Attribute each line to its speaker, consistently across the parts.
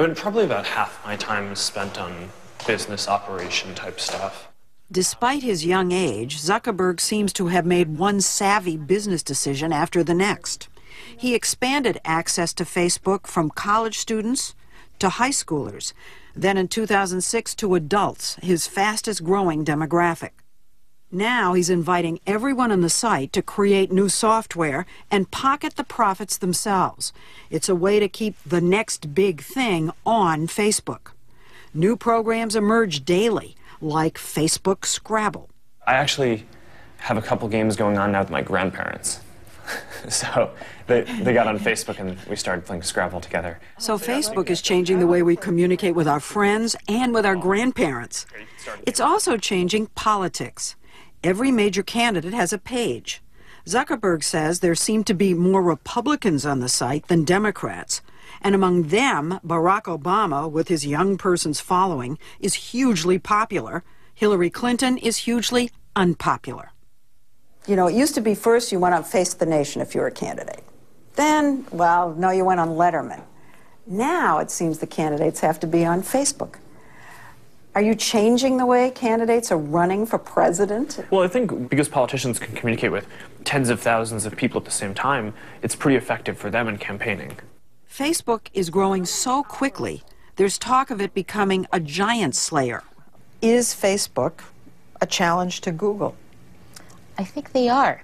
Speaker 1: I mean, probably about half my time is spent on business operation type stuff.
Speaker 2: Despite his young age, Zuckerberg seems to have made one savvy business decision after the next. He expanded access to Facebook from college students to high schoolers, then in 2006 to adults, his fastest growing demographic. Now he's inviting everyone on the site to create new software and pocket the profits themselves. It's a way to keep the next big thing on Facebook. New programs emerge daily, like Facebook Scrabble.
Speaker 1: I actually have a couple games going on now with my grandparents. So they got on Facebook and we started playing Scrabble together.
Speaker 2: So Facebook is changing the way we communicate with our friends and with our grandparents. It's also changing politics. Every major candidate has a page. Zuckerberg says there seem to be more Republicans on the site than Democrats. And among them, Barack Obama, with his young person's following, is hugely popular. Hillary Clinton is hugely unpopular.
Speaker 3: You know, it used to be first you went on Face the Nation if you were a candidate. Then, well, no, you went on Letterman. Now it seems the candidates have to be on Facebook. Are you changing the way candidates are running for president?
Speaker 1: Well, I think because politicians can communicate with tens of thousands of people at the same time, it's pretty effective for them in campaigning.
Speaker 2: Facebook is growing so quickly, there's talk of it becoming a giant slayer.
Speaker 3: Is Facebook a challenge to Google?
Speaker 4: I think they are.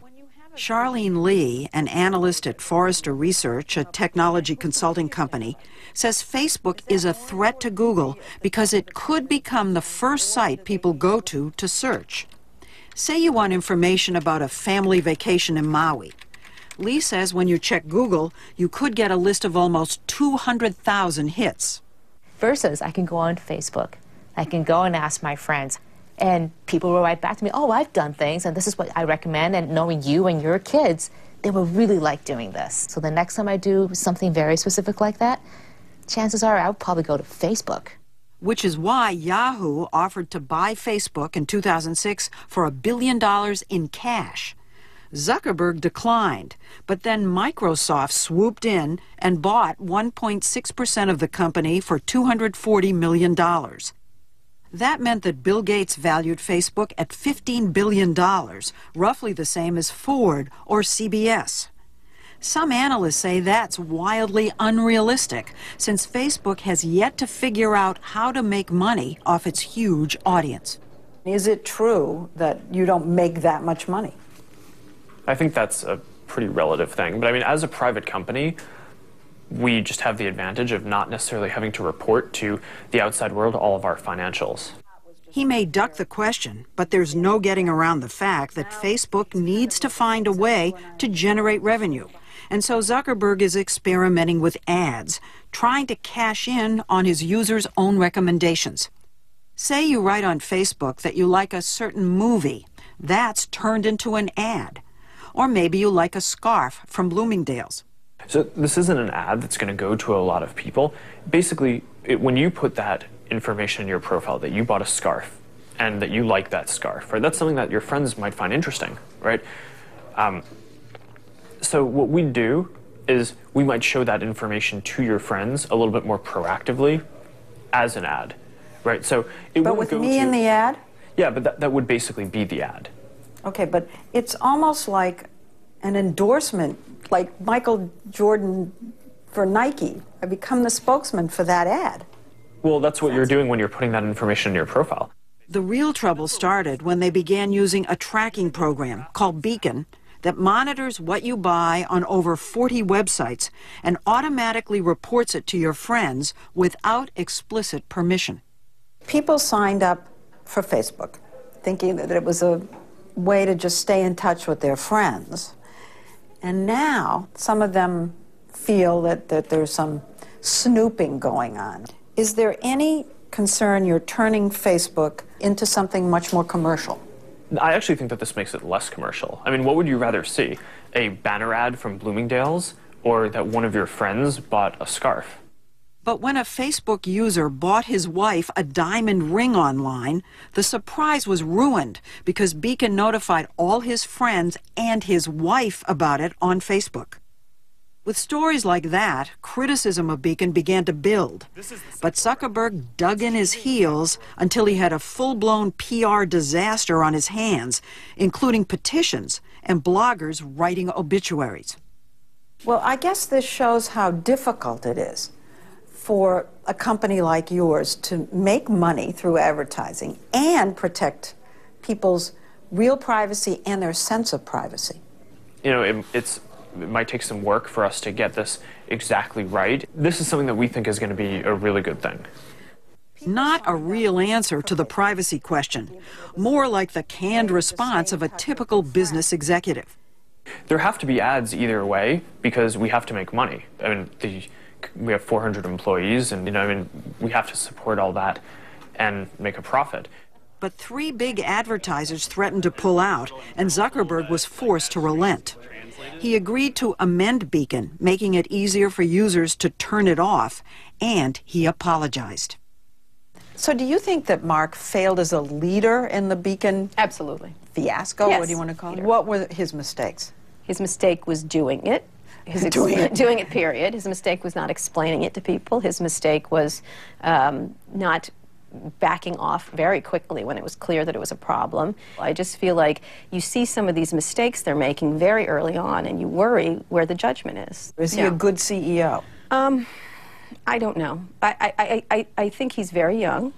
Speaker 2: Charlene Lee, an analyst at Forrester Research, a technology consulting company, says Facebook is a threat to Google because it could become the first site people go to search. Say you want information about a family vacation in Maui. Lee says when you check Google, you could get a list of almost 200,000 hits.
Speaker 4: Versus I can go on Facebook. I can go and ask my friends. And people will write back to me, oh, I've done things, and this is what I recommend, and knowing you and your kids, they will really like doing this. So the next time I do something very specific like that, chances are I'll probably go to Facebook.
Speaker 2: Which is why Yahoo offered to buy Facebook in 2006 for $1 billion in cash. Zuckerberg declined, but then Microsoft swooped in and bought 1.6% of the company for $240 million. That meant that Bill Gates valued Facebook at $15 billion, roughly the same as Ford or CBS. Some analysts say that's wildly unrealistic, since Facebook has yet to figure out how to make money off its huge audience.
Speaker 3: Is it true that you don't make that much money?
Speaker 1: I think that's a pretty relative thing. But I mean, as a private company, we just have the advantage of not necessarily having to report to the outside world all of our financials.
Speaker 2: He may duck the question, but there's no getting around the fact that Facebook needs to find a way to generate revenue. And so Zuckerberg is experimenting with ads, trying to cash in on his users' own recommendations. Say you write on Facebook that you like a certain movie. That's turned into an ad. Or maybe you like a scarf from Bloomingdale's.
Speaker 1: So this isn't an ad that's going to go to a lot of people. Basically, when you put that information in your profile that you bought a scarf and that you like that scarf, right, that's something that your friends might find interesting, right? So what we do is we might show that information to your friends a little bit more proactively as an ad, right? So it
Speaker 3: But with me in the ad?
Speaker 1: Yeah, but that would basically be the ad.
Speaker 3: Okay, but it's almost like an endorsement, like Michael Jordan for Nike. I become the spokesman for that ad.
Speaker 1: Well, that's what you're doing when you're putting that information in your profile.
Speaker 2: The real trouble started when they began using a tracking program called Beacon that monitors what you buy on over 40 websites and automatically reports it to your friends without explicit permission.
Speaker 3: People signed up for Facebook thinking that it was a way to just stay in touch with their friends. And now some of them feel that there's some snooping going on. Is there any concern you're turning Facebook into something much more commercial?
Speaker 1: I actually think that this makes it less commercial. I mean, what would you rather see? A banner ad from Bloomingdale's or that one of your friends bought a scarf?
Speaker 2: But when a Facebook user bought his wife a diamond ring online, the surprise was ruined because Beacon notified all his friends and his wife about it on Facebook. With stories like that, criticism of Beacon began to build. But Zuckerberg dug in his heels until he had a full-blown PR disaster on his hands, including petitions and bloggers writing obituaries.
Speaker 3: Well, I guess this shows how difficult it is for a company like yours to make money through advertising and protect people's real privacy and their sense of privacy.
Speaker 1: You know, it might take some work for us to get this exactly right. This is something that we think is going to be a really good thing.
Speaker 2: Not a real answer to the privacy question, more like the canned response of a typical business executive.
Speaker 1: There have to be ads either way because we have to make money. I mean, we have 400 employees, and we have to support all that and make a profit.
Speaker 2: But 3 big advertisers threatened to pull out, and Zuckerberg was forced to relent. He agreed to amend Beacon, making it easier for users to turn it off, and he apologized.
Speaker 3: So do you think that Mark failed as a leader in the Beacon
Speaker 5: Absolutely.
Speaker 3: fiasco?
Speaker 5: Yes.
Speaker 3: What do you want to call it?
Speaker 5: Leader.
Speaker 3: What were his mistakes?
Speaker 5: His mistake was doing it. Doing it, period. His mistake was not explaining it to people. His mistake was not backing off very quickly when it was clear that it was a problem. I just feel like you see some of these mistakes they're making very early on, and you worry where the judgment is.
Speaker 3: Is he a good CEO?
Speaker 5: I don't know. I think he's very young.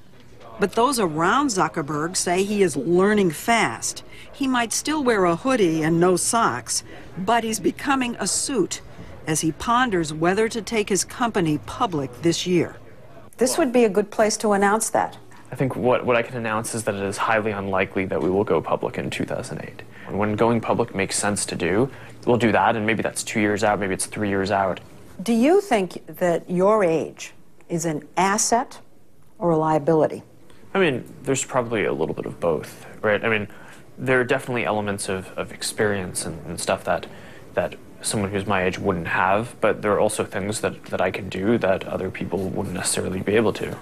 Speaker 2: But those around Zuckerberg say he is learning fast. He might still wear a hoodie and no socks, but he's becoming a suit as he ponders whether to take his company public this year.
Speaker 3: This would be a good place to announce that.
Speaker 1: I think what I can announce is that it is highly unlikely that we will go public in 2008. And when going public makes sense to do, we'll do that, and maybe that's 2 years out, maybe it's 3 years out.
Speaker 3: Do you think that your age is an asset or a liability?
Speaker 1: I mean, there's probably a little bit of both, right? I mean, there are definitely elements of experience and stuff that someone who's my age wouldn't have, but there are also things that I can do that other people wouldn't necessarily be able to.